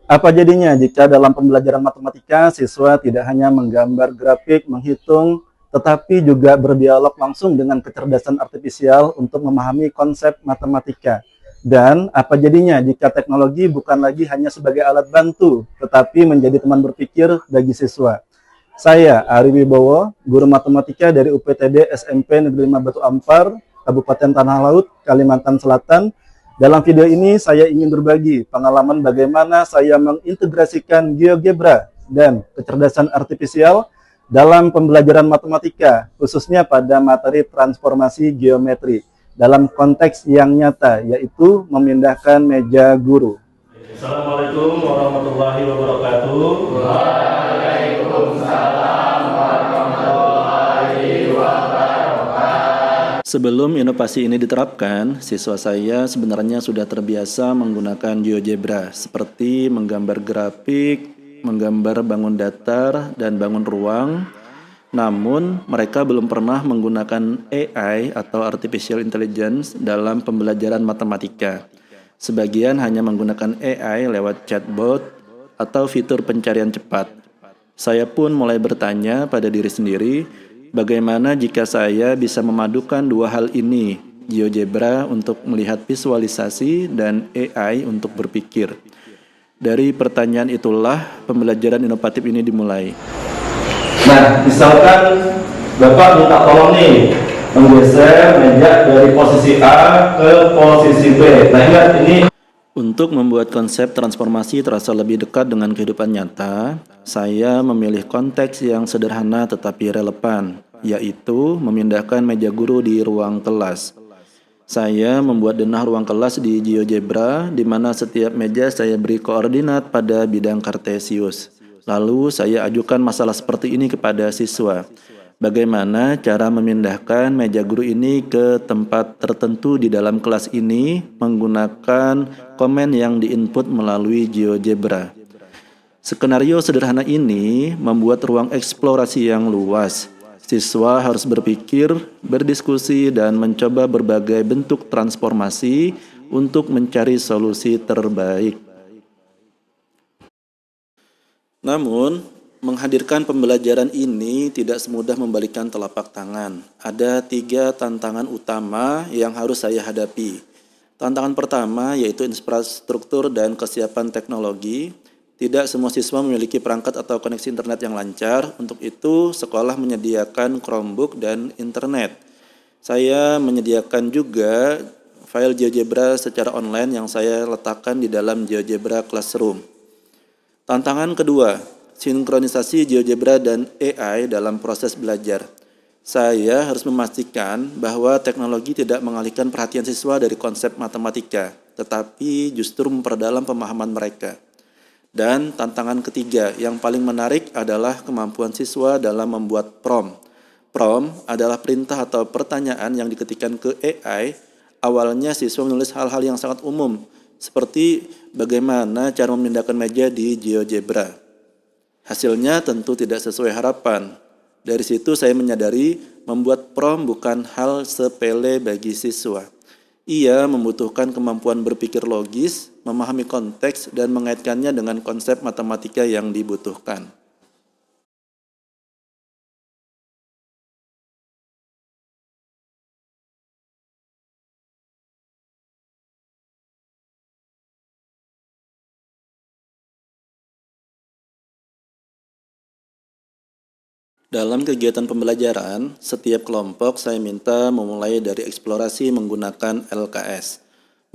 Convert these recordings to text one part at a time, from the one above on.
Apa jadinya jika dalam pembelajaran matematika siswa tidak hanya menggambar grafik, menghitung, tetapi juga berdialog langsung dengan kecerdasan artifisial untuk memahami konsep matematika? Dan apa jadinya jika teknologi bukan lagi hanya sebagai alat bantu, tetapi menjadi teman berpikir bagi siswa? Saya, Ari Wibowo, guru matematika dari UPTD SMP Negeri 5 Batu Ampar, Kabupaten Tanah Laut, Kalimantan Selatan. Dalam video ini saya ingin berbagi pengalaman bagaimana saya mengintegrasikan GeoGebra dan kecerdasan artifisial dalam pembelajaran matematika, khususnya pada materi transformasi geometri, dalam konteks yang nyata, yaitu memindahkan meja guru. Assalamualaikum warahmatullahi wabarakatuh. Sebelum inovasi ini diterapkan, siswa saya sebenarnya sudah terbiasa menggunakan GeoGebra seperti menggambar grafik, menggambar bangun datar, dan bangun ruang. Namun, mereka belum pernah menggunakan AI atau Artificial Intelligence dalam pembelajaran matematika. Sebagian hanya menggunakan AI lewat chatbot atau fitur pencarian cepat. Saya pun mulai bertanya pada diri sendiri, bagaimana jika saya bisa memadukan dua hal ini, GeoGebra untuk melihat visualisasi dan AI untuk berpikir. Dari pertanyaan itulah pembelajaran inovatif ini dimulai. Nah, misalkan Bapak minta tolong nih menggeser meja dari posisi A ke posisi B. Nah, ingat ini. Untuk membuat konsep transformasi terasa lebih dekat dengan kehidupan nyata, saya memilih konteks yang sederhana tetapi relevan, yaitu memindahkan meja guru di ruang kelas. Saya membuat denah ruang kelas di GeoGebra, di mana setiap meja saya beri koordinat pada bidang kartesius. Lalu saya ajukan masalah seperti ini kepada siswa. Bagaimana cara memindahkan meja guru ini ke tempat tertentu di dalam kelas ini menggunakan komen yang diinput melalui GeoGebra. Skenario sederhana ini membuat ruang eksplorasi yang luas. Siswa harus berpikir, berdiskusi, dan mencoba berbagai bentuk transformasi untuk mencari solusi terbaik. Namun, menghadirkan pembelajaran ini tidak semudah membalikkan telapak tangan. Ada 3 tantangan utama yang harus saya hadapi. Tantangan pertama yaitu infrastruktur dan kesiapan teknologi. Tidak semua siswa memiliki perangkat atau koneksi internet yang lancar. Untuk itu, sekolah menyediakan Chromebook dan internet. Saya menyediakan juga file GeoGebra secara online yang saya letakkan di dalam GeoGebra Classroom. Tantangan kedua, sinkronisasi GeoGebra dan AI dalam proses belajar. Saya harus memastikan bahwa teknologi tidak mengalihkan perhatian siswa dari konsep matematika, tetapi justru memperdalam pemahaman mereka. Dan tantangan ketiga yang paling menarik adalah kemampuan siswa dalam membuat prompt. Prompt adalah perintah atau pertanyaan yang diketikkan ke AI. Awalnya siswa menulis hal-hal yang sangat umum, seperti bagaimana cara memindahkan meja di GeoGebra. Hasilnya tentu tidak sesuai harapan. Dari situ saya menyadari membuat prompt bukan hal sepele bagi siswa. Ia membutuhkan kemampuan berpikir logis, memahami konteks, dan mengaitkannya dengan konsep matematika yang dibutuhkan. Dalam kegiatan pembelajaran, setiap kelompok saya minta memulai dari eksplorasi menggunakan LKS.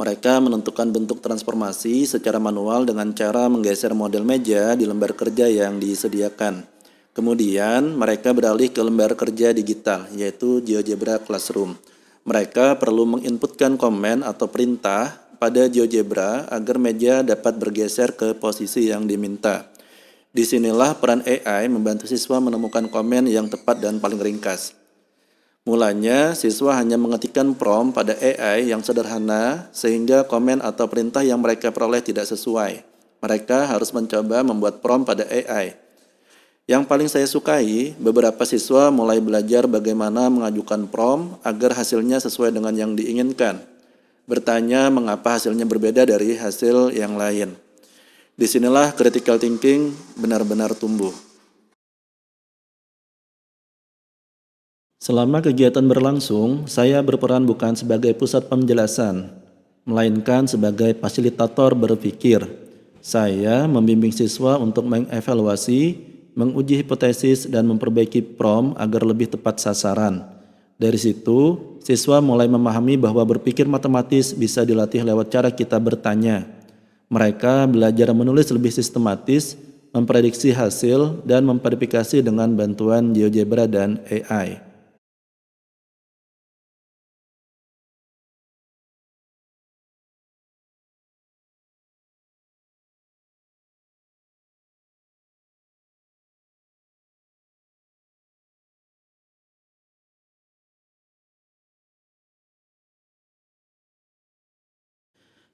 Mereka menentukan bentuk transformasi secara manual dengan cara menggeser model meja di lembar kerja yang disediakan. Kemudian, mereka beralih ke lembar kerja digital, yaitu GeoGebra Classroom. Mereka perlu menginputkan komen atau perintah pada GeoGebra agar meja dapat bergeser ke posisi yang diminta. Disinilah peran AI membantu siswa menemukan komen yang tepat dan paling ringkas. Mulanya, siswa hanya mengetikkan prompt pada AI yang sederhana sehingga komen atau perintah yang mereka peroleh tidak sesuai. Mereka harus mencoba membuat prompt pada AI. Yang paling saya sukai, beberapa siswa mulai belajar bagaimana mengajukan prompt agar hasilnya sesuai dengan yang diinginkan. Bertanya mengapa hasilnya berbeda dari hasil yang lain. Disinilah critical thinking benar-benar tumbuh. Selama kegiatan berlangsung, saya berperan bukan sebagai pusat penjelasan, melainkan sebagai fasilitator berpikir. Saya membimbing siswa untuk mengevaluasi, menguji hipotesis, dan memperbaiki prompt agar lebih tepat sasaran. Dari situ, siswa mulai memahami bahwa berpikir matematis bisa dilatih lewat cara kita bertanya. Mereka belajar menulis lebih sistematis, memprediksi hasil, dan memverifikasi dengan bantuan GeoGebra dan AI.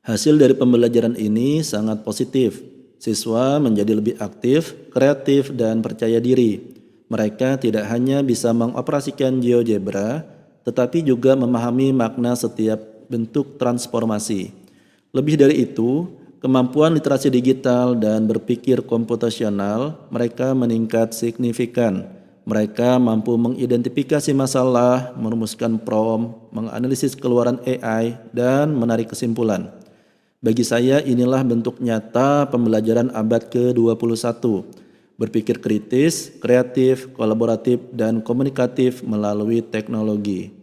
Hasil dari pembelajaran ini sangat positif. Siswa menjadi lebih aktif, kreatif, dan percaya diri. Mereka tidak hanya bisa mengoperasikan GeoGebra, tetapi juga memahami makna setiap bentuk transformasi. Lebih dari itu, kemampuan literasi digital dan berpikir komputasional mereka meningkat signifikan. Mereka mampu mengidentifikasi masalah, merumuskan prompt, menganalisis keluaran AI, dan menarik kesimpulan. Bagi saya inilah bentuk nyata pembelajaran abad ke-21. Berpikir kritis, kreatif, kolaboratif, dan komunikatif melalui teknologi.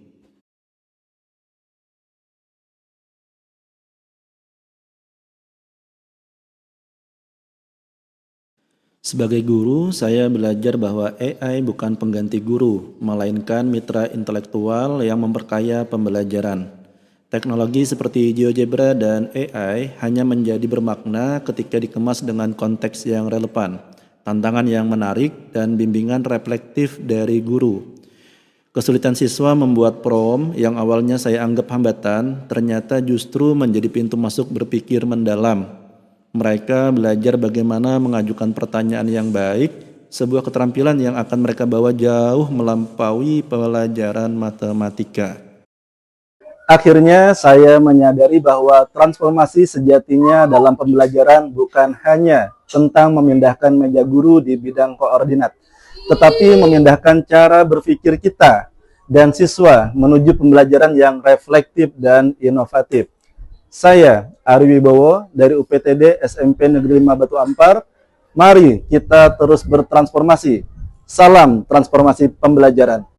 Sebagai guru, saya belajar bahwa AI bukan pengganti guru, melainkan mitra intelektual yang memperkaya pembelajaran. Teknologi seperti GeoGebra dan AI hanya menjadi bermakna ketika dikemas dengan konteks yang relevan, tantangan yang menarik, dan bimbingan reflektif dari guru. Kesulitan siswa membuat prompt yang awalnya saya anggap hambatan, ternyata justru menjadi pintu masuk berpikir mendalam. Mereka belajar bagaimana mengajukan pertanyaan yang baik, sebuah keterampilan yang akan mereka bawa jauh melampaui pelajaran matematika. Akhirnya saya menyadari bahwa transformasi sejatinya dalam pembelajaran bukan hanya tentang memindahkan meja guru di bidang koordinat, tetapi memindahkan cara berpikir kita dan siswa menuju pembelajaran yang reflektif dan inovatif. Saya, Ari Wibowo dari UPTD SMP Negeri 5 Batu Ampar. Mari kita terus bertransformasi. Salam transformasi pembelajaran.